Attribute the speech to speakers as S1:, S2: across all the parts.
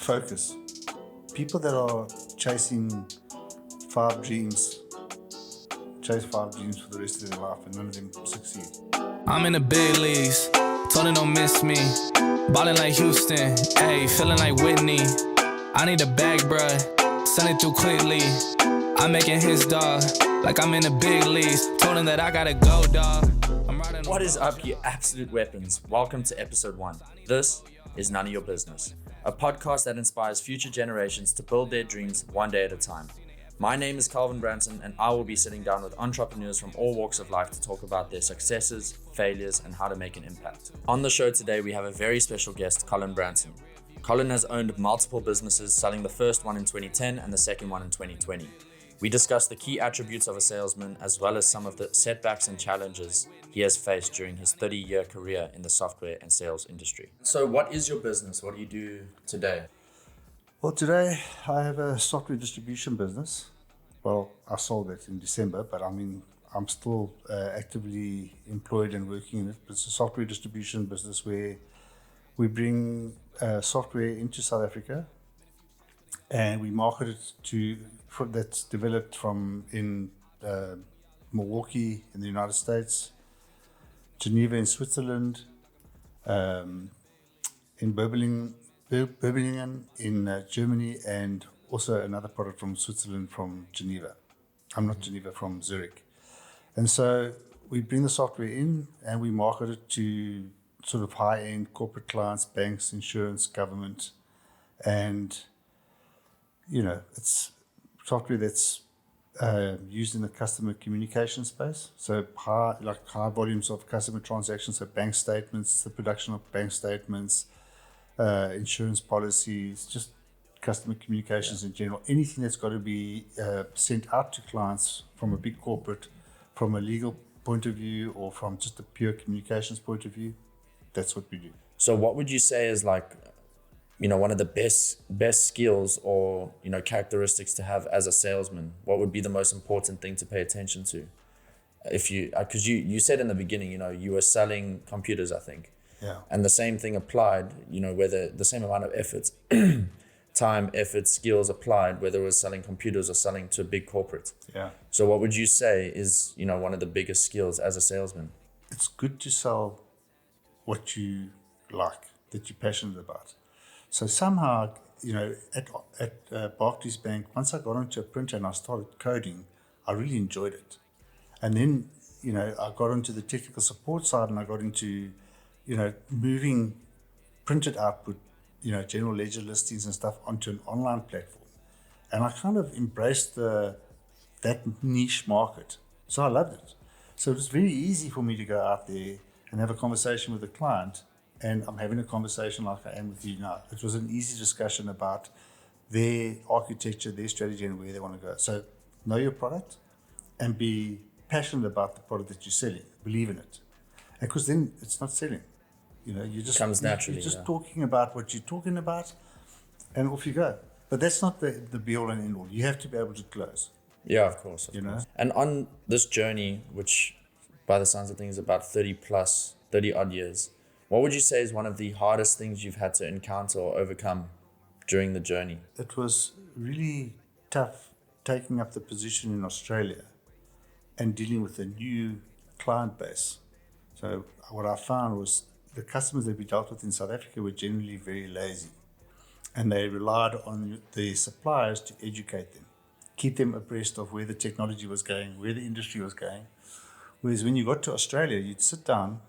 S1: focus. People that are chasing five dreams, chase five dreams for the rest of their life and none of them succeed.
S2: I'm in the big leagues, told her don't miss me. Ballin' like Houston, ayy, feeling like Whitney. I need a bag, bruh, send it through quickly. I'm making his dog, like I'm in the big leagues. Told him that I gotta go, dog.
S3: What is up, you absolute weapons? Welcome to episode 1. This is None of Your Business, a podcast that inspires future generations to build their dreams one day at a time. My name is Colin Branson, and I will be sitting down with entrepreneurs from all walks of life to talk about their successes, failures, and how to make an impact. On the show today, we have a very special guest, Colin Branson. Colin has owned multiple businesses, selling the first one in 2010 and the second one in 2020. We discuss the key attributes of a salesman, as well as some of the setbacks and challenges he has faced during his 30-year career in the software and sales industry. So what is your business? What do you do today?
S1: Well, today I have a software distribution business. Well, I sold it in December, but I'm still actively employed and working in it. It's a software distribution business where we bring software into South Africa and we market it that's developed from in Milwaukee in the United States, Geneva in Switzerland, in Birmingham in Germany, and also another product from Switzerland from Geneva. From Zurich. And so we bring the software in and we market it to sort of high-end corporate clients, banks, insurance, government, and it's software that's used in the customer communication space. So high volumes of customer transactions, so bank statements, the production of bank statements, insurance policies, just customer communications in general. Anything that's got to be sent out to clients from a big corporate, from a legal point of view, or from just a pure communications point of view, that's what we do.
S3: So what would you say is one of the best skills or characteristics to have as a salesman? What would be the most important thing to pay attention to? If you, because you said in the beginning, you were selling computers, I think.
S1: Yeah.
S3: And the same thing applied, whether the same amount of effort, time, effort, skills applied, whether it was selling computers or selling to a big corporate.
S1: Yeah.
S3: So what would you say is, one of the biggest skills as a salesman?
S1: It's good to sell what you like, that you're passionate about. So somehow, at Barclays Bank, once I got onto a printer and I started coding, I really enjoyed it. And then, I got into the technical support side and I got into, moving printed output, general ledger listings and stuff onto an online platform. And I kind of embraced that niche market. So I loved it. So it was very easy for me to go out there and have a conversation with a client. And I'm having a conversation like I am with you now. It was an easy discussion about their architecture, their strategy, and where they want to go. So know your product and be passionate about the product that you're selling. Believe in it. Because then it's not selling. You just
S3: comes naturally.
S1: You're just talking about what you're talking about, and off you go. But that's not the be all and end all. You have to be able to close.
S3: Yeah, of course. Of course. And on this journey, which by the sounds of things is about 30 odd years, what would you say is one of the hardest things you've had to encounter or overcome during the journey?
S1: It was really tough taking up the position in Australia and dealing with a new client base. So what I found was the customers that we dealt with in South Africa were generally very lazy, and they relied on the suppliers to educate them, keep them abreast of where the technology was going, where the industry was going. Whereas when you got to Australia, you'd sit down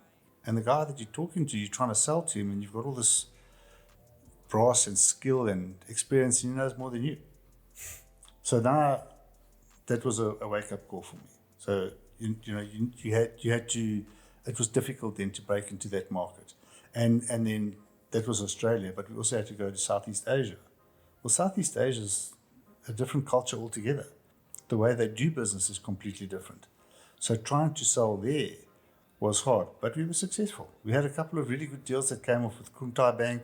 S1: and the guy that you're talking to, you're trying to sell to him, and you've got all this brass and skill and experience, and he knows more than you. So now that was a wake-up call for me. So you had to. It was difficult then to break into that market, and then that was Australia, but we also had to go to Southeast Asia. Well, Southeast Asia is a different culture altogether. The way they do business is completely different. So trying to sell there was hard, but we were successful. We had a couple of really good deals that came off with Kuntai Bank,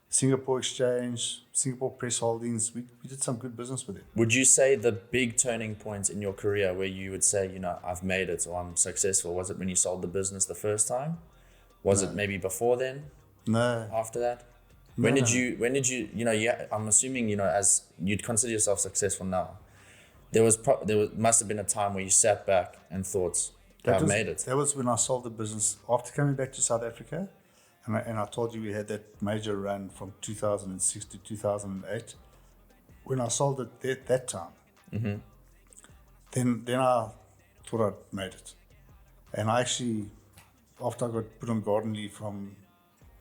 S1: Singapore Exchange, Singapore Press Holdings. We did some good business with it.
S3: Would you say the big turning point in your career where you would say, I've made it or I'm successful, was it when you sold the business the first time? Was it maybe before then?
S1: No.
S3: After that? When did you, I'm assuming, as you'd consider yourself successful now, there must have been a time where you sat back and thought, I've made it.
S1: That was when I sold the business after coming back to South Africa. And I told you we had that major run from 2006 to 2008. When I sold it that time, then I thought I'd made it. And I actually, after I got put on garden leave from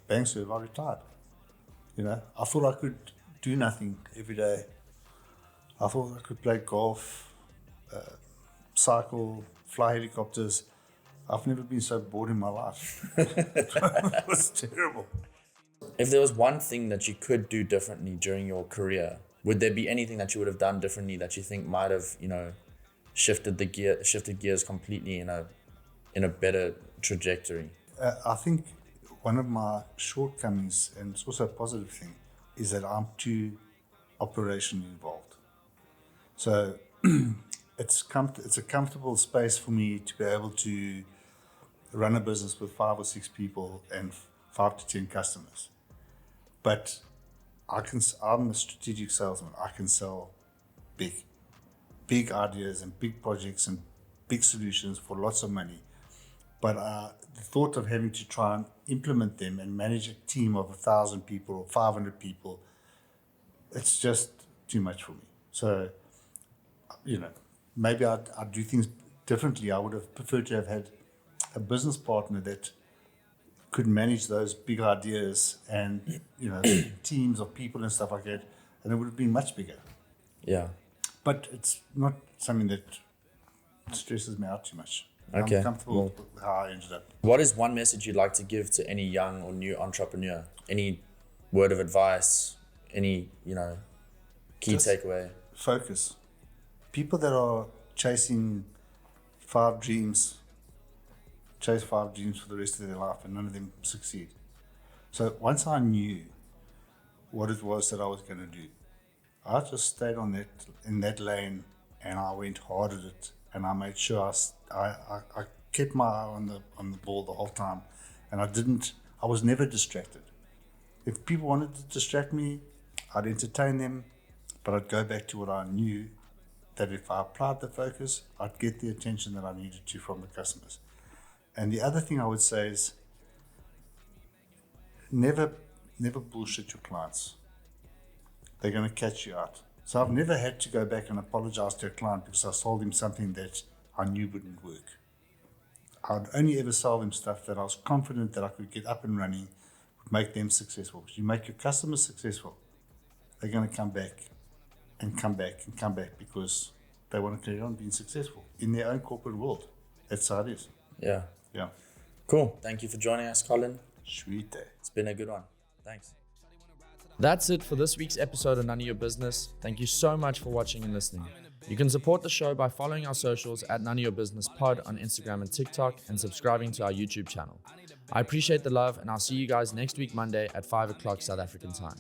S1: bank serve, I retired. I thought I could do nothing every day. I thought I could play golf, cycle, fly helicopters. I've never been so bored in my life. It was terrible.
S3: If there was one thing that you could do differently during your career, would there be anything that you would have done differently that you think might have, shifted gears completely in a better trajectory?
S1: I think one of my shortcomings, and it's also a positive thing, is that I'm too operationally involved. So it's a comfortable space for me to be able to run a business with 5 or 6 people and 5 to 10 customers. But I'm a strategic salesman. I can sell big ideas and big projects and big solutions for lots of money. But the thought of having to try and implement them and manage a team of 1,000 people or 500 people, it's just too much for me. So, maybe I'd do things differently. I would have preferred to have had a business partner that could manage those big ideas and, teams of people and stuff like that, and it would have been much bigger.
S3: Yeah.
S1: But it's not something that stresses me out too much.
S3: Okay.
S1: I'm comfortable with how I ended up.
S3: What is one message you'd like to give to any young or new entrepreneur? Any word of advice? Any, key takeaway?
S1: Focus. People that are chasing 5 dreams, chase 5 dreams for the rest of their life and none of them succeed. So once I knew what it was that I was going to do, I just stayed in that lane and I went hard at it, and I made sure I kept my eye on the ball the whole time, and I was never distracted. If people wanted to distract me, I'd entertain them, but I'd go back to what I knew, that if I applied the focus, I'd get the attention that I needed to from the customers. And the other thing I would say is never bullshit your clients. They're going to catch you out. So I've never had to go back and apologize to a client because I sold him something that I knew wouldn't work. I'd only ever sell them stuff that I was confident that I could get up and running, would make them successful. Because you make your customers successful, they're going to come back and come back and come back because they want to carry on being successful in their own corporate world. That's how it is.
S3: Yeah.
S1: Yeah.
S3: Cool. Thank you for joining us, Colin.
S1: Sweet day.
S3: It's been a good one. Thanks. That's it for this week's episode of None of Your Business. Thank you so much for watching and listening. You can support the show by following our socials at None of Your Business Pod on Instagram and TikTok, and subscribing to our YouTube channel. I appreciate the love, and I'll see you guys next week Monday at 5 o'clock South African time.